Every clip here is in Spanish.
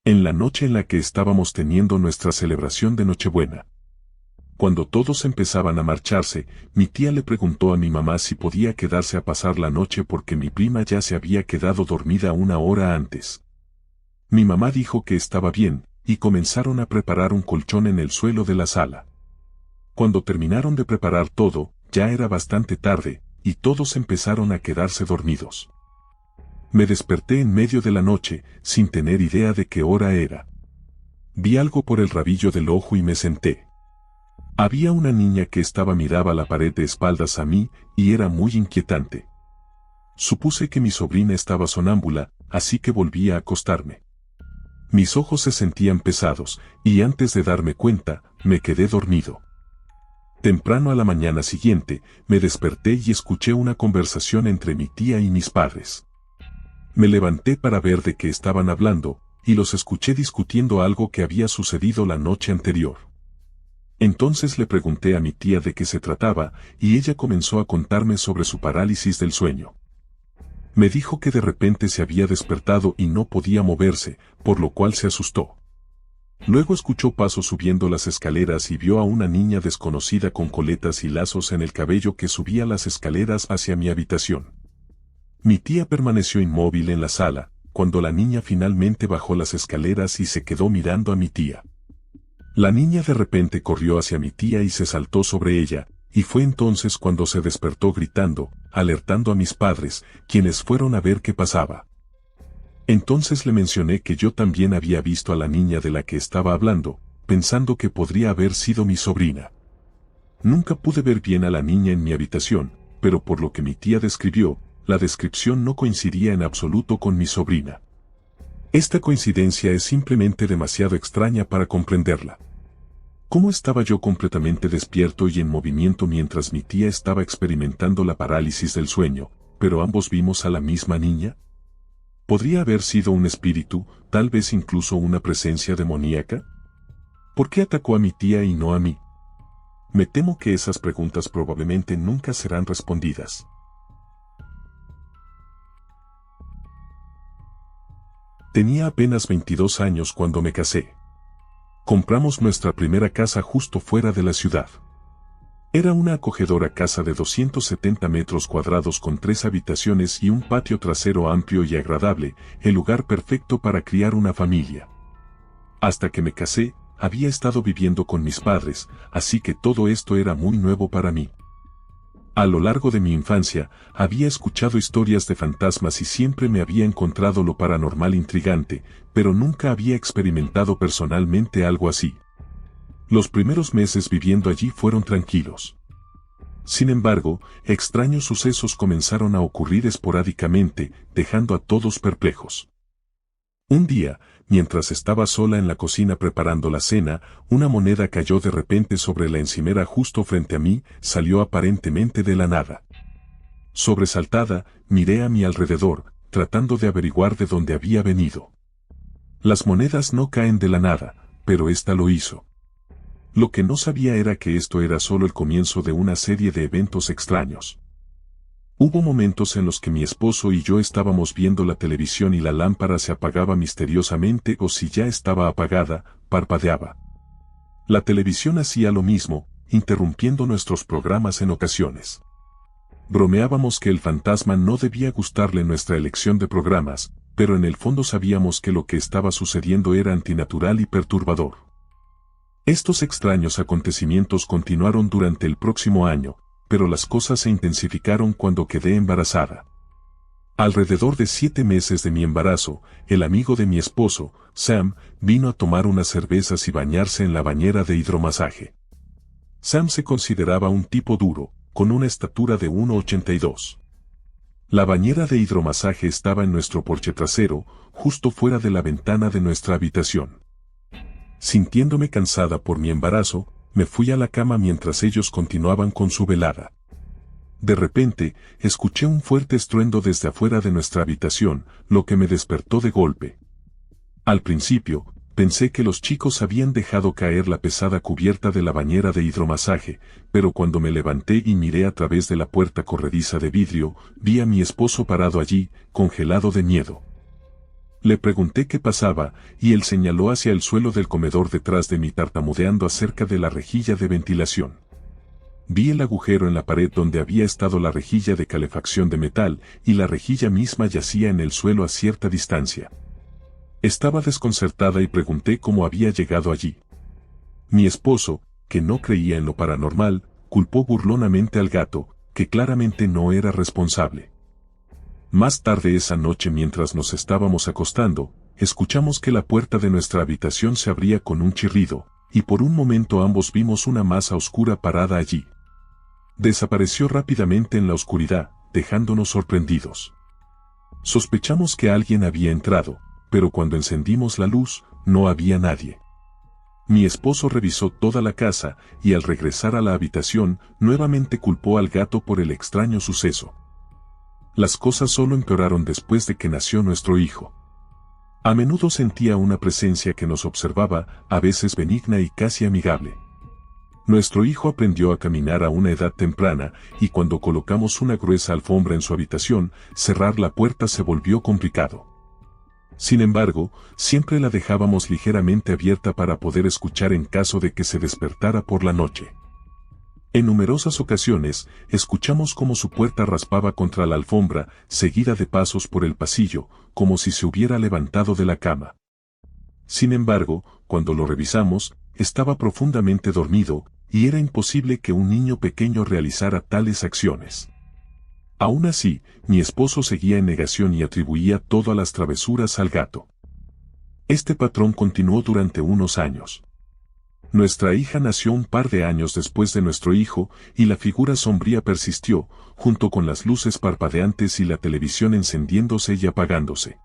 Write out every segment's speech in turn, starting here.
En la noche en la que estábamos teniendo nuestra celebración de Nochebuena. Cuando todos empezaban a marcharse, mi tía le preguntó a mi mamá si podía quedarse a pasar la noche porque mi prima ya se había quedado dormida una hora antes. Mi mamá dijo que estaba bien, y comenzaron a preparar un colchón en el suelo de la sala. Cuando terminaron de preparar todo, ya era bastante tarde, y todos empezaron a quedarse dormidos. Me desperté en medio de la noche, sin tener idea de qué hora era. Vi algo por el rabillo del ojo y me senté. Había una niña que miraba la pared de espaldas a mí, y era muy inquietante. Supuse que mi sobrina estaba sonámbula, así que volví a acostarme. Mis ojos se sentían pesados, y antes de darme cuenta, me quedé dormido. Temprano a la mañana siguiente, me desperté y escuché una conversación entre mi tía y mis padres. Me levanté para ver de qué estaban hablando, y los escuché discutiendo algo que había sucedido la noche anterior. Entonces le pregunté a mi tía de qué se trataba, y ella comenzó a contarme sobre su parálisis del sueño. Me dijo que de repente se había despertado y no podía moverse, por lo cual se asustó. Luego escuchó pasos subiendo las escaleras y vio a una niña desconocida con coletas y lazos en el cabello que subía las escaleras hacia mi habitación. Mi tía permaneció inmóvil en la sala, cuando la niña finalmente bajó las escaleras y se quedó mirando a mi tía. La niña de repente corrió hacia mi tía y se saltó sobre ella, y fue entonces cuando se despertó gritando, alertando a mis padres, quienes fueron a ver qué pasaba. Entonces le mencioné que yo también había visto a la niña de la que estaba hablando, pensando que podría haber sido mi sobrina. Nunca pude ver bien a la niña en mi habitación, pero por lo que mi tía describió, la descripción no coincidía en absoluto con mi sobrina. Esta coincidencia es simplemente demasiado extraña para comprenderla. ¿Cómo estaba yo completamente despierto y en movimiento mientras mi tía estaba experimentando la parálisis del sueño, pero ambos vimos a la misma niña? ¿Podría haber sido un espíritu, tal vez incluso una presencia demoníaca? ¿Por qué atacó a mi tía y no a mí? Me temo que esas preguntas probablemente nunca serán respondidas. Tenía apenas 22 años cuando me casé. Compramos nuestra primera casa justo fuera de la ciudad. Era una acogedora casa de 270 metros cuadrados con 3 habitaciones y un patio trasero amplio y agradable, el lugar perfecto para criar una familia. Hasta que me casé, había estado viviendo con mis padres, así que todo esto era muy nuevo para mí. A lo largo de mi infancia, había escuchado historias de fantasmas y siempre me había encontrado lo paranormal intrigante, pero nunca había experimentado personalmente algo así. Los primeros meses viviendo allí fueron tranquilos. Sin embargo, extraños sucesos comenzaron a ocurrir esporádicamente, dejando a todos perplejos. Un día, mientras estaba sola en la cocina preparando la cena, una moneda cayó de repente sobre la encimera justo frente a mí, salió aparentemente de la nada. Sobresaltada, miré a mi alrededor, tratando de averiguar de dónde había venido. Las monedas no caen de la nada, pero esta lo hizo. Lo que no sabía era que esto era solo el comienzo de una serie de eventos extraños. Hubo momentos en los que mi esposo y yo estábamos viendo la televisión y la lámpara se apagaba misteriosamente o si ya estaba apagada, parpadeaba. La televisión hacía lo mismo, interrumpiendo nuestros programas en ocasiones. Bromeábamos que el fantasma no debía gustarle nuestra elección de programas, pero en el fondo sabíamos que lo que estaba sucediendo era antinatural y perturbador. Estos extraños acontecimientos continuaron durante el próximo año, pero las cosas se intensificaron cuando quedé embarazada. Alrededor de 7 meses de mi embarazo, el amigo de mi esposo, Sam, vino a tomar unas cervezas y bañarse en la bañera de hidromasaje. Sam se consideraba un tipo duro, con una estatura de 1,82. La bañera de hidromasaje estaba en nuestro porche trasero, justo fuera de la ventana de nuestra habitación. Sintiéndome cansada por mi embarazo, me fui a la cama mientras ellos continuaban con su velada. De repente, escuché un fuerte estruendo desde afuera de nuestra habitación, lo que me despertó de golpe. Al principio, pensé que los chicos habían dejado caer la pesada cubierta de la bañera de hidromasaje, pero cuando me levanté y miré a través de la puerta corrediza de vidrio, vi a mi esposo parado allí, congelado de miedo. Le pregunté qué pasaba, y él señaló hacia el suelo del comedor detrás de mí tartamudeando acerca de la rejilla de ventilación. Vi el agujero en la pared donde había estado la rejilla de calefacción de metal, y la rejilla misma yacía en el suelo a cierta distancia. Estaba desconcertada y pregunté cómo había llegado allí. Mi esposo, que no creía en lo paranormal, culpó burlonamente al gato, que claramente no era responsable. Más tarde esa noche, mientras nos estábamos acostando, escuchamos que la puerta de nuestra habitación se abría con un chirrido, y por un momento ambos vimos una masa oscura parada allí. Desapareció rápidamente en la oscuridad, dejándonos sorprendidos. Sospechamos que alguien había entrado, pero cuando encendimos la luz, no había nadie. Mi esposo revisó toda la casa, y al regresar a la habitación, nuevamente culpó al gato por el extraño suceso. Las cosas solo empeoraron después de que nació nuestro hijo. A menudo sentía una presencia que nos observaba, a veces benigna y casi amigable. Nuestro hijo aprendió a caminar a una edad temprana, y cuando colocamos una gruesa alfombra en su habitación, cerrar la puerta se volvió complicado. Sin embargo, siempre la dejábamos ligeramente abierta para poder escuchar en caso de que se despertara por la noche. En numerosas ocasiones, escuchamos cómo su puerta raspaba contra la alfombra, seguida de pasos por el pasillo, como si se hubiera levantado de la cama. Sin embargo, cuando lo revisamos, estaba profundamente dormido, y era imposible que un niño pequeño realizara tales acciones. Aún así, mi esposo seguía en negación y atribuía todo a las travesuras al gato. Este patrón continuó durante unos años. Nuestra hija nació un par de años después de nuestro hijo, y la figura sombría persistió, junto con las luces parpadeantes y la televisión encendiéndose y apagándose.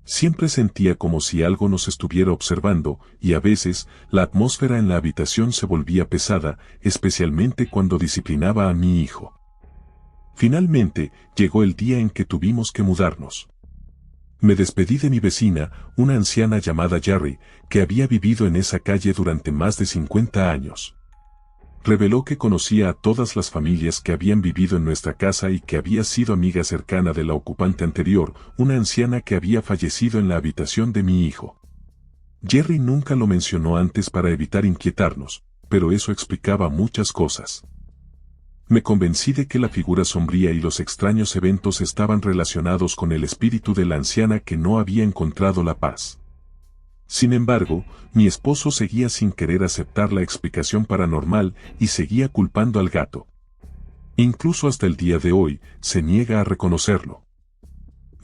Siempre sentía como si algo nos estuviera observando, y a veces, la atmósfera en la habitación se volvía pesada, especialmente cuando disciplinaba a mi hijo. Finalmente, llegó el día en que tuvimos que mudarnos. Me despedí de mi vecina, una anciana llamada Jerry, que había vivido en esa calle durante más de 50 años. Reveló que conocía a todas las familias que habían vivido en nuestra casa y que había sido amiga cercana de la ocupante anterior, una anciana que había fallecido en la habitación de mi hijo. Jerry nunca lo mencionó antes para evitar inquietarnos, pero eso explicaba muchas cosas. Me convencí de que la figura sombría y los extraños eventos estaban relacionados con el espíritu de la anciana que no había encontrado la paz. Sin embargo, mi esposo seguía sin querer aceptar la explicación paranormal y seguía culpando al gato. Incluso hasta el día de hoy, se niega a reconocerlo.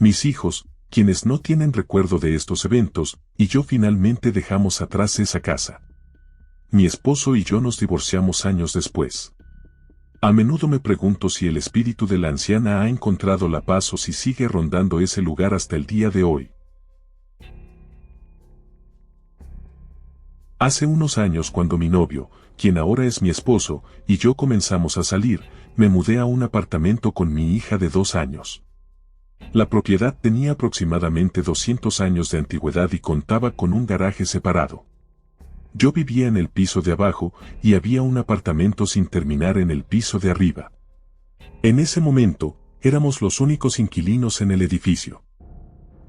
Mis hijos, quienes no tienen recuerdo de estos eventos, y yo finalmente dejamos atrás esa casa. Mi esposo y yo nos divorciamos años después. A menudo me pregunto si el espíritu de la anciana ha encontrado la paz o si sigue rondando ese lugar hasta el día de hoy. Hace unos años, cuando mi novio, quien ahora es mi esposo, y yo comenzamos a salir, me mudé a un apartamento con mi hija de 2 años. La propiedad tenía aproximadamente 200 años de antigüedad y contaba con un garaje separado. Yo vivía en el piso de abajo y había un apartamento sin terminar en el piso de arriba. En ese momento, éramos los únicos inquilinos en el edificio.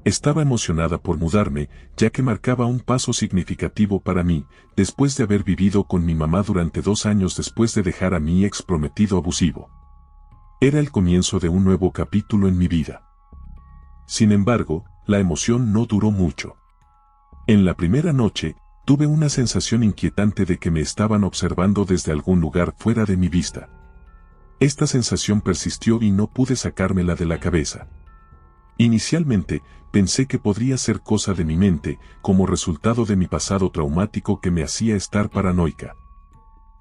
Estaba emocionada por mudarme, ya que marcaba un paso significativo para mí, después de haber vivido con mi mamá durante 2 años después de dejar a mi ex prometido abusivo. Era el comienzo de un nuevo capítulo en mi vida. Sin embargo, la emoción no duró mucho. En la primera noche, tuve una sensación inquietante de que me estaban observando desde algún lugar fuera de mi vista. Esta sensación persistió y no pude sacármela de la cabeza. Inicialmente, pensé que podría ser cosa de mi mente, como resultado de mi pasado traumático que me hacía estar paranoica.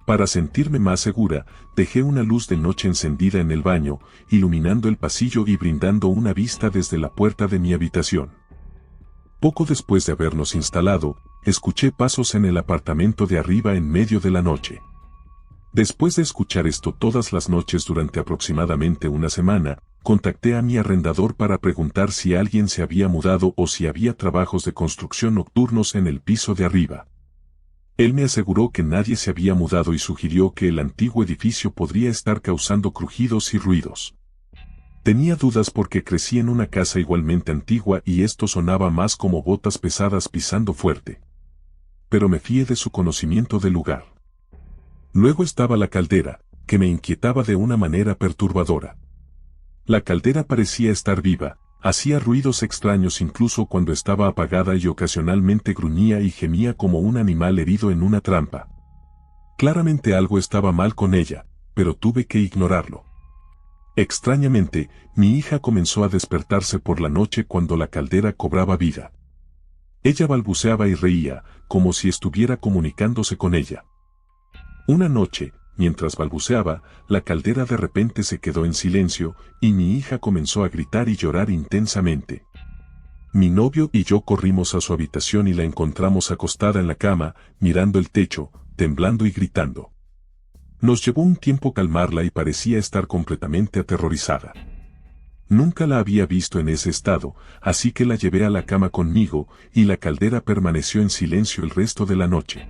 Para sentirme más segura, dejé una luz de noche encendida en el baño, iluminando el pasillo y brindando una vista desde la puerta de mi habitación. Poco después de habernos instalado, escuché pasos en el apartamento de arriba en medio de la noche. Después de escuchar esto todas las noches durante aproximadamente una semana, contacté a mi arrendador para preguntar si alguien se había mudado o si había trabajos de construcción nocturnos en el piso de arriba. Él me aseguró que nadie se había mudado y sugirió que el antiguo edificio podría estar causando crujidos y ruidos. Tenía dudas porque crecí en una casa igualmente antigua y esto sonaba más como botas pesadas pisando fuerte. Pero me fié de su conocimiento del lugar. Luego estaba la caldera, que me inquietaba de una manera perturbadora. La caldera parecía estar viva, hacía ruidos extraños incluso cuando estaba apagada y ocasionalmente gruñía y gemía como un animal herido en una trampa. Claramente algo estaba mal con ella, pero tuve que ignorarlo. Extrañamente, mi hija comenzó a despertarse por la noche cuando la caldera cobraba vida. Ella balbuceaba y reía, como si estuviera comunicándose con ella. Una noche, mientras balbuceaba, la caldera de repente se quedó en silencio y mi hija comenzó a gritar y llorar intensamente. Mi novio y yo corrimos a su habitación y la encontramos acostada en la cama, mirando el techo, temblando y gritando. Nos llevó un tiempo calmarla y parecía estar completamente aterrorizada. Nunca la había visto en ese estado, así que la llevé a la cama conmigo y la caldera permaneció en silencio el resto de la noche.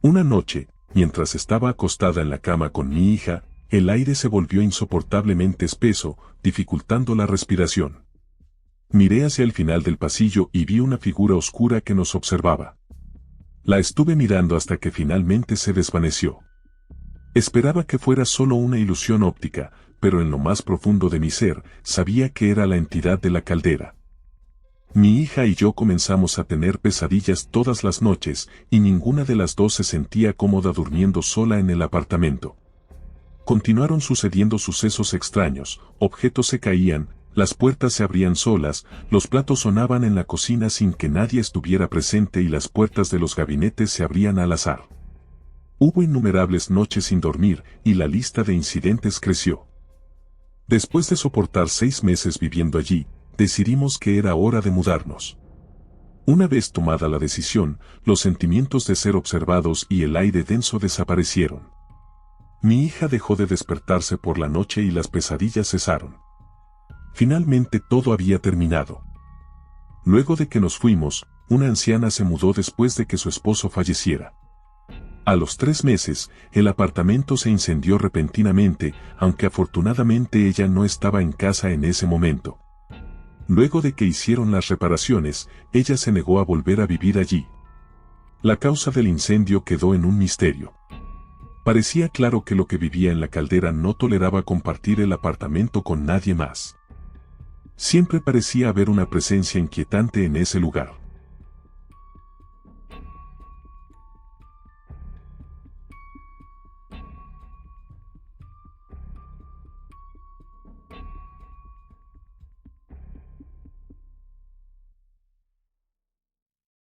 Una noche, mientras estaba acostada en la cama con mi hija, el aire se volvió insoportablemente espeso, dificultando la respiración. Miré hacia el final del pasillo y vi una figura oscura que nos observaba. La estuve mirando hasta que finalmente se desvaneció. Esperaba que fuera solo una ilusión óptica, pero en lo más profundo de mi ser, sabía que era la entidad de la caldera. Mi hija y yo comenzamos a tener pesadillas todas las noches, y ninguna de las dos se sentía cómoda durmiendo sola en el apartamento. Continuaron sucediendo sucesos extraños, objetos se caían, las puertas se abrían solas, los platos sonaban en la cocina sin que nadie estuviera presente y las puertas de los gabinetes se abrían al azar. Hubo innumerables noches sin dormir, y la lista de incidentes creció. Después de soportar 6 meses viviendo allí, decidimos que era hora de mudarnos. Una vez tomada la decisión, los sentimientos de ser observados y el aire denso desaparecieron. Mi hija dejó de despertarse por la noche y las pesadillas cesaron. Finalmente todo había terminado. Luego de que nos fuimos, una anciana se mudó después de que su esposo falleciera. A los 3 meses, el apartamento se incendió repentinamente, aunque afortunadamente ella no estaba en casa en ese momento. Luego de que hicieron las reparaciones, ella se negó a volver a vivir allí. La causa del incendio quedó en un misterio. Parecía claro que lo que vivía en la caldera no toleraba compartir el apartamento con nadie más. Siempre parecía haber una presencia inquietante en ese lugar.